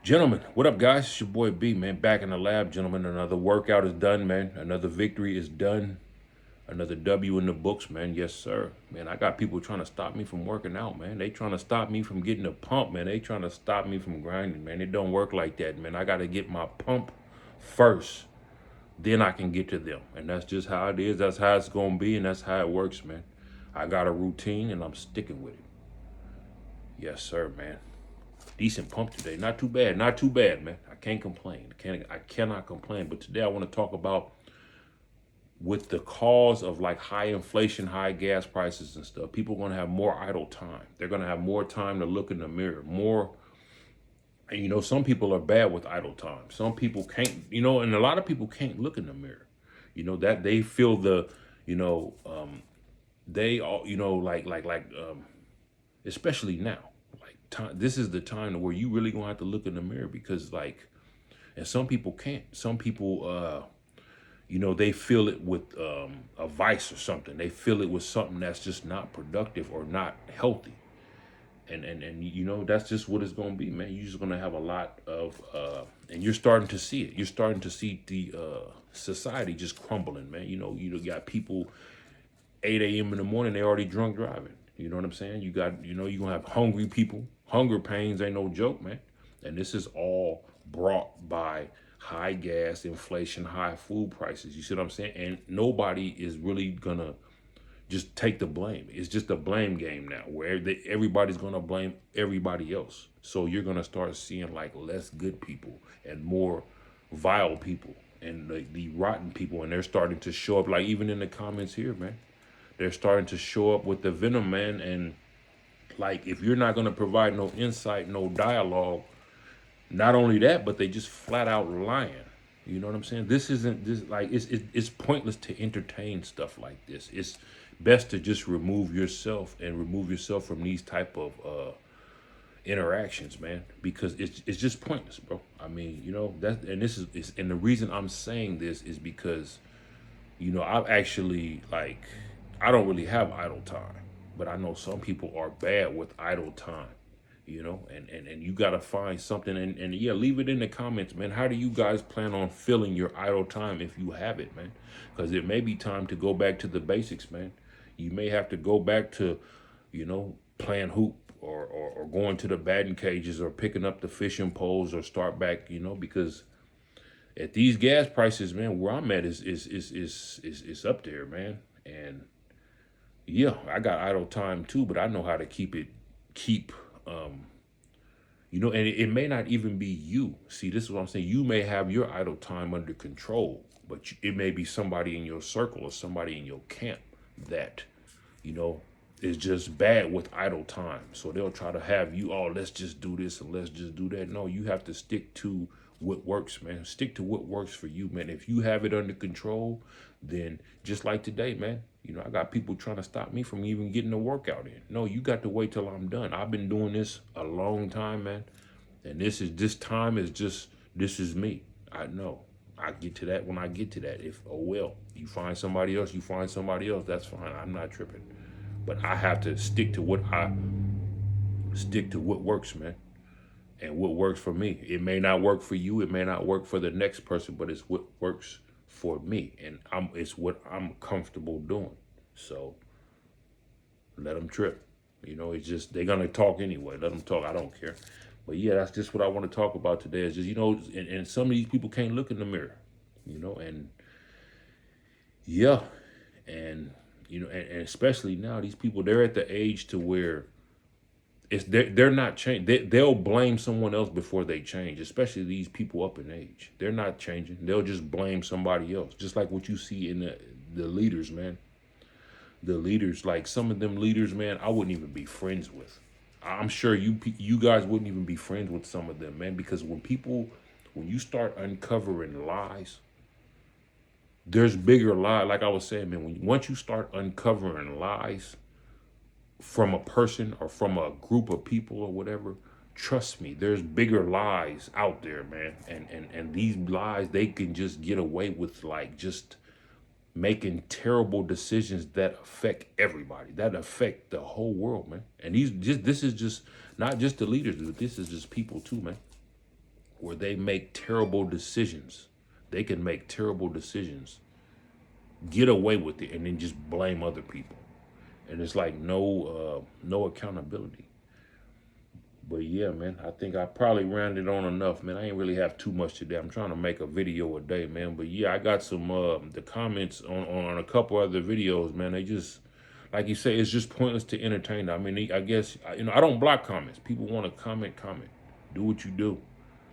Gentlemen, what up, guys? It's your boy B, man. Back in the lab, gentlemen. Another workout is done, man. Another victory is done. Another W in the books, man. Yes, sir. Man, I got people trying to stop me from working out, man. They trying to stop me from getting a pump, man. They trying to stop me from grinding, man. It don't work like that, man. I got to get my pump first. Then I can get to them. And that's just how it is. That's how it's going to be, and that's how it works, man. I got a routine, and I'm sticking with it. Yes, sir, man. Decent pump today. Not too bad. Not too bad, man. I can't complain. I cannot complain. But today I want to talk about with the cause of like high inflation, high gas prices and stuff, people are going to have more idle time. They're going to have more time to look in the mirror, more. And, you know, some people are bad with idle time. Some people can't, you know, and a lot of people can't look in the mirror, you know, that they feel the, you know, they all, you know, especially now, like time, this is the time where you really gonna have to look in the mirror because like, and some people can't. Some people, you know, they feel it with a vice or something. They feel it with something that's just not productive or not healthy. And you know, that's just what it's going to be, man. You're just going to have a lot of, and you're starting to see it. You're starting to see the society just crumbling, man. You got people 8 a.m. in the morning, they already drunk driving. You know what I'm saying? You got, you know, you're going to have hungry people. Hunger pains ain't no joke, man. And this is all brought by high gas, inflation, high food prices. You see what I'm saying? And nobody is really going to just take the blame. It's just a blame game now where everybody's going to blame everybody else. So you're going to start seeing like less good people and more vile people and the rotten people. And they're starting to show up, like even in the comments here, man. They're starting to show up with the venom, man. And like, if you're not going to provide no insight, no dialogue, not only that, but they just flat out lying. You know what I'm saying? This isn't this like it's pointless to entertain stuff like this. It's best to just remove yourself from these type of interactions, man, because it's just pointless, bro. I mean, you know, that and this is and the reason I'm saying this is because, you know, I've actually like I don't really have idle time, but I know some people are bad with idle time, you know, and you got to find something and yeah, leave it in the comments, man. How do you guys plan on filling your idle time if you have it, man? Because it may be time to go back to the basics, man. You may have to go back to, you know, playing hoop or going to the batting cages or picking up the fishing poles or start back, you know, because at these gas prices, man, where I'm at is up there, man. And yeah, I got idle time too, but I know how to keep you know, and it may not even be you. See, this is what I'm saying. You may have your idle time under control, but it may be somebody in your circle or somebody in your camp that, you know, is just bad with idle time. So they'll try to have you, oh, let's just do this and let's just do that. No, you have to stick to what works, man. Stick to what works for you, man. If you have it under control, then just like today, man, you know, I got people trying to stop me from even getting a workout in. No, you got to wait till I'm done. I've been doing this a long time, man. And this is me. I know. I get to that when I get to that. If, oh, well, you find somebody else, that's fine. I'm not tripping. But I have to stick to what works, man. And what works for me. It may not work for you. It may not work for the next person, but it's what works for me. And it's what I'm comfortable doing. So let them trip. You know, it's just, they're going to talk anyway. Let them talk. I don't care. But yeah, that's just what I want to talk about today is just, you know, and some of these people can't look in the mirror, you know, and yeah. And, you know, and especially now these people, they're at the age to where they're not changing. They'll blame someone else before they change, especially these people up in age. They're not changing. They'll just blame somebody else, just like what you see in the leaders, man. The leaders, like some of them leaders, man, I wouldn't even be friends with. I'm sure you guys wouldn't even be friends with some of them, man, because when you start uncovering lies, there's bigger lies. Like I was saying, man, once you start uncovering lies from a person or from a group of people or whatever, trust me, there's bigger lies out there, man. And these lies, they can just get away with like just making terrible decisions that affect everybody, that affect the whole world, man. And this is just not just the leaders, but this is just people too, man. where they make terrible decisions. They can make terrible decisions, get away with it, and then just blame other people. And it's like no accountability. But yeah, man, I think I probably ran it on enough, man. I ain't really have too much today. I'm trying to make a video a day, man. But yeah, I got some the comments on a couple other videos, man. They just, like you say, it's just pointless to entertain. I mean, I guess, I don't block comments. People want to comment. Do what you do.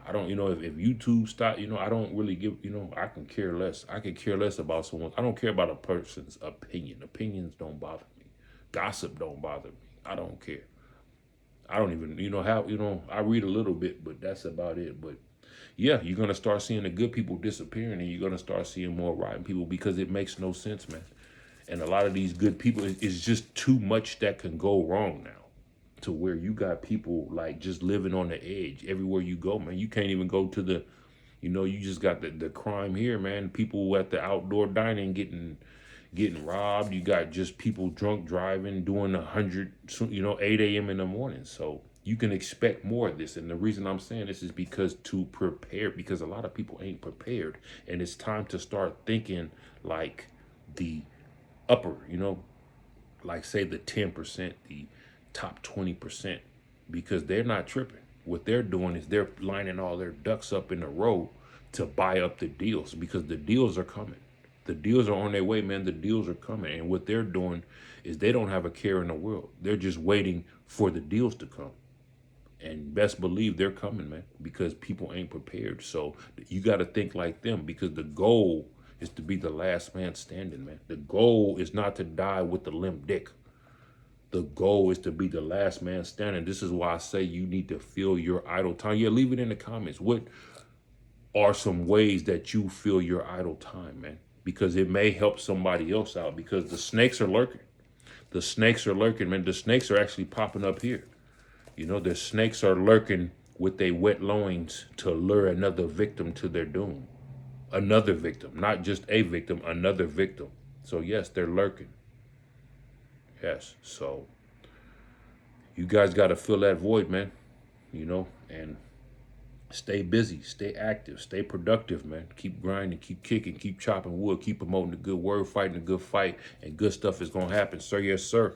I don't, if YouTube stop, I don't really give, I can care less. I can care less about someone. I don't care about a person's opinion. Opinions don't bother me. Gossip don't bother me. I don't care. I don't even, I read a little bit, but that's about it. But yeah, you're going to start seeing the good people disappearing, and you're going to start seeing more rotten people, because it makes no sense, man. And a lot of these good people, it's just too much that can go wrong now, to where you got people like just living on the edge everywhere you go, man. You can't even go to the, you just got the crime here, man. People at the outdoor dining getting robbed. You got just people drunk driving, doing 100, 8 a.m. in the morning. So you can expect more of this. And the reason I'm saying this is because because a lot of people ain't prepared. And it's time to start thinking like the upper, like say the 10%, the top 20%, because they're not tripping. What they're doing is they're lining all their ducks up in a row to buy up the deals, because the deals are coming. The deals are on their way, man. The deals are coming. And what they're doing is they don't have a care in the world. They're just waiting for the deals to come. And best believe they're coming, man, because people ain't prepared. So you got to think like them, because the goal is to be the last man standing, man. The goal is not to die with the limp dick. The goal is to be the last man standing. This is why I say you need to fill your idle time. Yeah, leave it in the comments. What are some ways that you fill your idle time, man? Because it may help somebody else out, because the snakes are lurking. The snakes are lurking, man. The snakes are actually popping up here. The snakes are lurking with their wet loins to lure another victim to their doom. Another victim, not just a victim, another victim. So yes, they're lurking. Yes, so you guys got to fill that void, man, and stay busy, stay active, stay productive, man. Keep grinding, keep kicking, keep chopping wood, keep promoting the good word, fighting the good fight, and good stuff is going to happen, sir. Yes, sir.